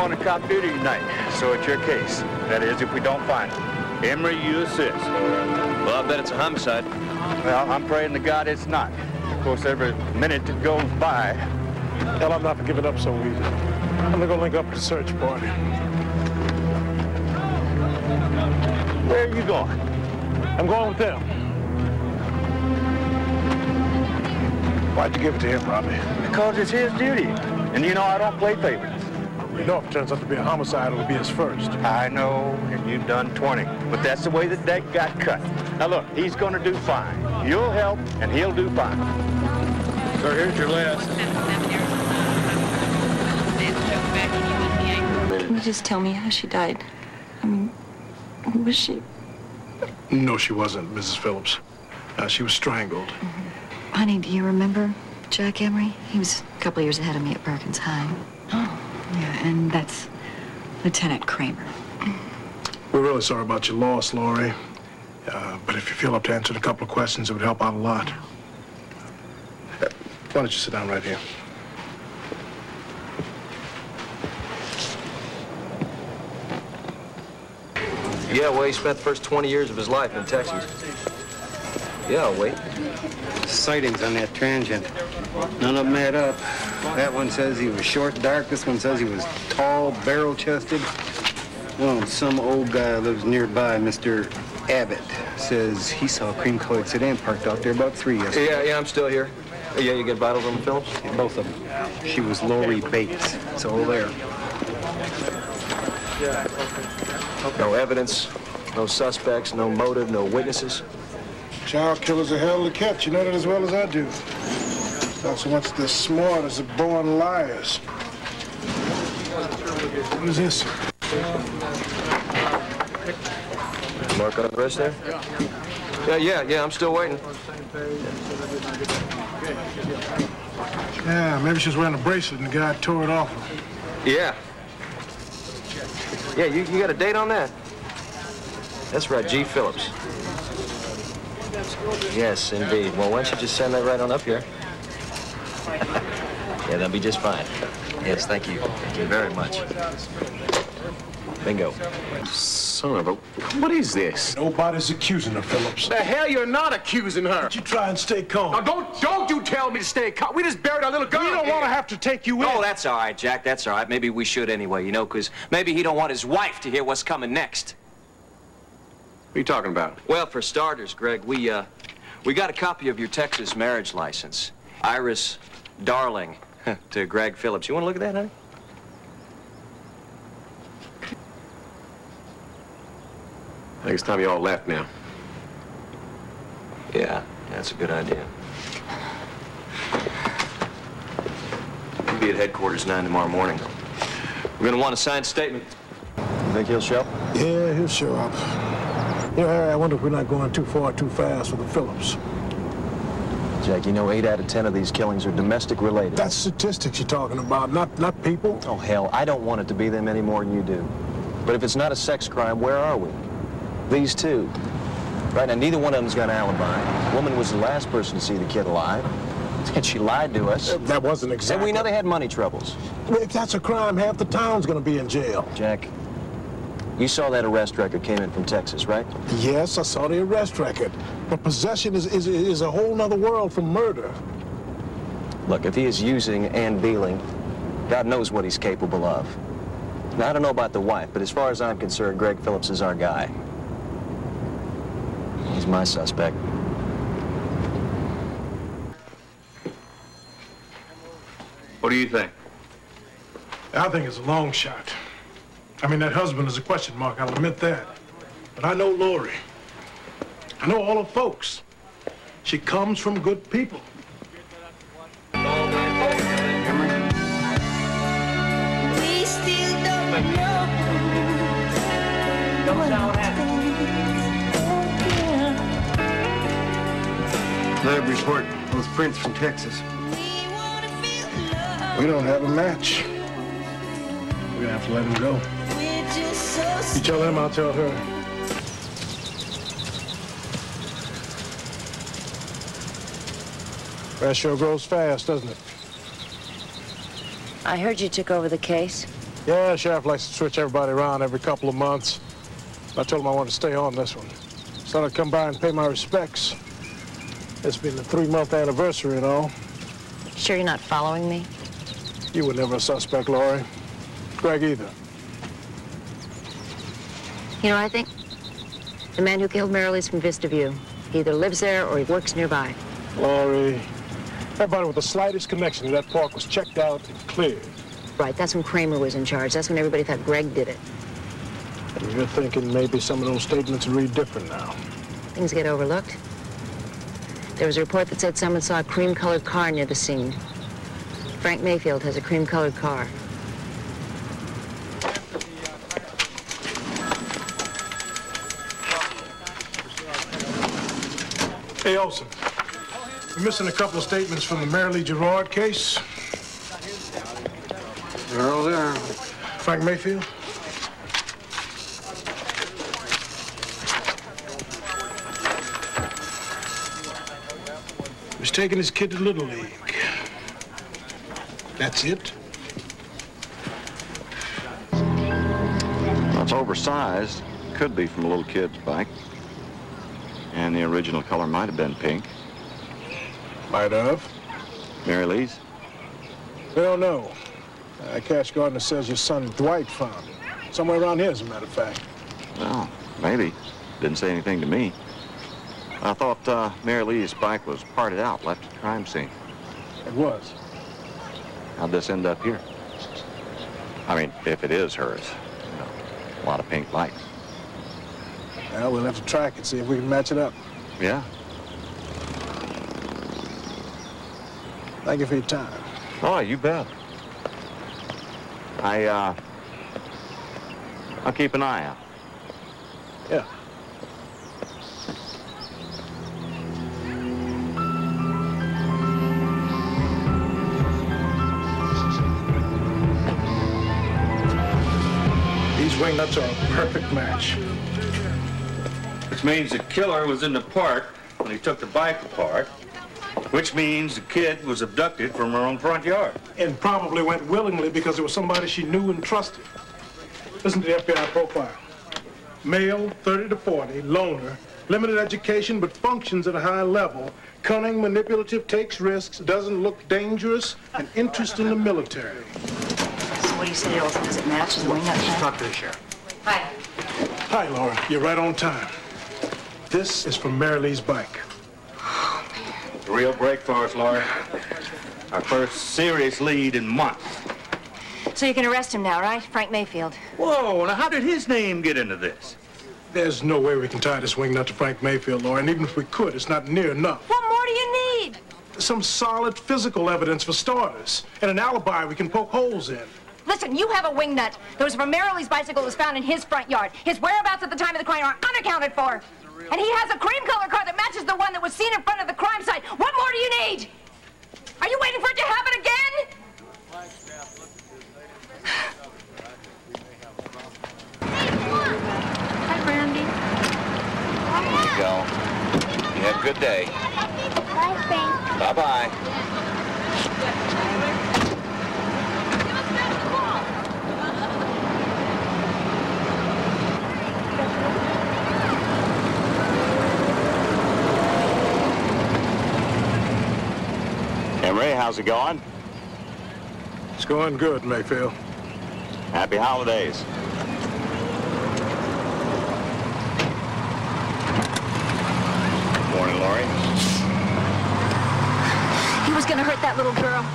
on a cop duty tonight, so it's your case. That is, if we don't find him. Emery, you assist. Well, I bet it's a homicide. Well, I'm praying to God it's not. Of course, every minute that goes by... Hell, I'm not giving up so easy. I'm gonna go link up with the search party. Where are you going? I'm going with them. Why'd you give it to him, Robbie? Because it's his duty. And you know I don't play favorites. You know if it turns out to be a homicide, it'll be his first. I know, and you've done 20. But that's the way the deck got cut. Now look, he's gonna do fine. You'll help, and he'll do fine. So here's your list. Can you just tell me how she died? I mean, who was she? No, she wasn't, Mrs. Phillips. She was strangled. Mm-hmm. Honey, do you remember Jack Emery? He was a couple of years ahead of me at Perkins High. Oh. Yeah, and that's Lieutenant Kramer. We're really sorry about your loss, Laurie. But if you feel up to answering a couple of questions, it would help out a lot. Why don't you sit down right here? Yeah, well, he spent the first 20 years of his life in Texas. Yeah, I'll wait. Sightings on that transient. None of them add up. That one says he was short, dark. This one says he was tall, barrel-chested. Oh, some old guy lives nearby, Mr. Abbott, says he saw a cream-colored sedan parked out there about 3 yesterday. Yeah, I'm still here. Yeah, you get vitals on the Phillips? Yeah, both of them. She was Laurie Bates. It's all there. No evidence, no suspects, no motive, no witnesses. Child killers are hell to catch. You know that as well as I do. Not so much the smart as the born liars. What is this? Mark on the wrist there? Yeah, I'm still waiting. Yeah, maybe she was wearing a bracelet and the guy tore it off her. Yeah. Yeah, you got a date on that? That's right, G. Phillips. Yes, indeed. Well, why don't you just send that right on up here? Yeah, that'll be just fine. Yes, thank you. Thank you very much. Bingo. Son of a... What is this? Nobody's accusing her, Phillips. The hell you're not accusing her. You try and stay calm. Now, don't you tell me to stay calm. We just buried our little girl. We don't want to have to take you in. Oh, that's all right, Jack. That's all right. Maybe we should anyway, you know, because maybe he don't want his wife to hear what's coming next. What are you talking about? Well, for starters, Greg, we got a copy of your Texas marriage license. Iris Darling to Greg Phillips. You want to look at that, honey? I think it's time you all left now. Yeah, that's a good idea. We'll be at headquarters 9 tomorrow morning. We're going to want a signed statement. You think he'll show up? Yeah, he'll show up. You know, Harry, I wonder if we're not going too far, too fast with the Phillips. Jack, you know 8 out of 10 of these killings are domestic related. That's statistics you're talking about, not people. Oh, hell, I don't want it to be them any more than you do. But if it's not a sex crime, where are we? These two. Right now, neither one of them's got an alibi. The woman was the last person to see the kid alive. And she lied to us. That wasn't exactly... And we know they had money troubles. If that's a crime, half the town's gonna be in jail. Jack, you saw that arrest record came in from Texas, right? Yes, I saw the arrest record. But possession is a whole nother world from murder. Look, if he is using and dealing, God knows what he's capable of. Now, I don't know about the wife, but as far as I'm concerned, Greg Phillips is our guy. He's my suspect. What do you think? I think it's a long shot. I mean, that husband is a question mark, I'll admit that. But I know Laurie. I know all her folks. She comes from good people. We still don't know. Lab report. Those prints from Texas. We don't have a match. We're gonna have to let him go. You tell him, I'll tell her. That sure grows fast, doesn't it? I heard you took over the case. Yeah, Sheriff likes to switch everybody around every couple of months. I told him I wanted to stay on this one. So I'd come by and pay my respects. It's been the 3-month anniversary and all. Sure you're not following me? You were never a suspect, Laurie. Greg either. You know, I think the man who killed Marilee's from Vista View. He either lives there or he works nearby. Laurie, everybody with the slightest connection to that park was checked out and cleared. Right, that's when Kramer was in charge. That's when everybody thought Greg did it. And you're thinking maybe some of those statements read different now. Things get overlooked. There was a report that said someone saw a cream-colored car near the scene. Frank Mayfield has a cream-colored car. Hey, Olson, we're missing a couple of statements from the Marilee Gerard case. They're all there. Frank Mayfield? He was taking his kid to Little League. That's it? Well, it's oversized. Could be from a little kid's bike. And the original color might have been pink. Might have. Marilee's? We don't know. Cash Gardner says your son Dwight found it. Somewhere around here, as a matter of fact. Well, maybe. Didn't say anything to me. I thought Marilee's bike was parted out, left at the crime scene. It was. How'd this end up here? I mean, if it is hers. You know, a lot of pink lights. Well, we'll have to track it, see if we can match it up. Yeah. Thank you for your time. Oh, you bet. I'll keep an eye out. Yeah. These wing nuts are a perfect match. Which means the killer was in the park when he took the bike apart. Which means the kid was abducted from her own front yard. And probably went willingly because it was somebody she knew and trusted. Listen to the FBI profile. Male, 30 to 40, loner, limited education but functions at a high level, cunning, manipulative, takes risks, doesn't look dangerous, and interest in the military. So what do you say, Olson? Does it match? Is the wing nut match? Talk to the sheriff. Hi. Hi, Laura. You're right on time. This is from Marilee's bike. It's a real break for us, Laurie. Our first serious lead in months. So you can arrest him now, right? Frank Mayfield. Whoa, now how did his name get into this? There's no way we can tie this wing nut to Frank Mayfield, Laura, and even if we could, it's not near enough. What more do you need? Some solid physical evidence for starters, and an alibi we can poke holes in. Listen, you have a wing nut that was from Marilee's bicycle that was found in his front yard. His whereabouts at the time of the crime are unaccounted for. And he has a cream-colored car that matches the one that was seen in front of the crime site. What more do you need? Are you waiting for it to happen again? Hi, Brandy. There you go. You have a good day. Bye, Frank. Bye-bye. Emery, how's it going? It's going good, Mayfield. Happy holidays. Morning, Laurie. He was gonna hurt that little girl.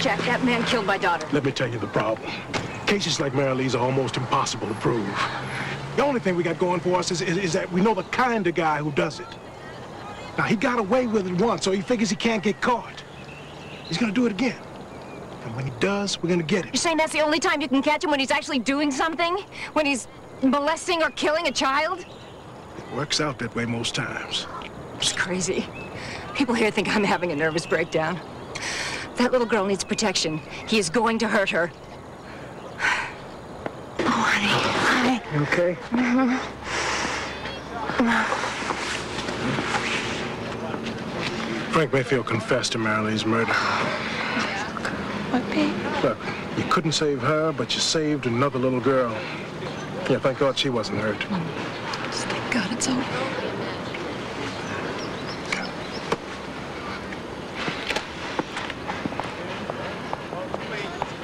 Jack, that man killed my daughter. Let me tell you the problem. Cases like Marilee's are almost impossible to prove. The only thing we got going for us is that we know the kind of guy who does it. Now, he got away with it once, so he figures he can't get caught. He's gonna do it again. And when he does, we're gonna get him. You're saying that's the only time you can catch him, when he's actually doing something? When he's molesting or killing a child? It works out that way most times. It's crazy. People here think I'm having a nervous breakdown. That little girl needs protection. He is going to hurt her. Oh, honey. Hi. You okay? Frank Mayfield confessed to Marilee's murder. What, babe? Look, You couldn't save her, but you saved another little girl. Yeah, thank God she wasn't hurt. Just thank God it's over.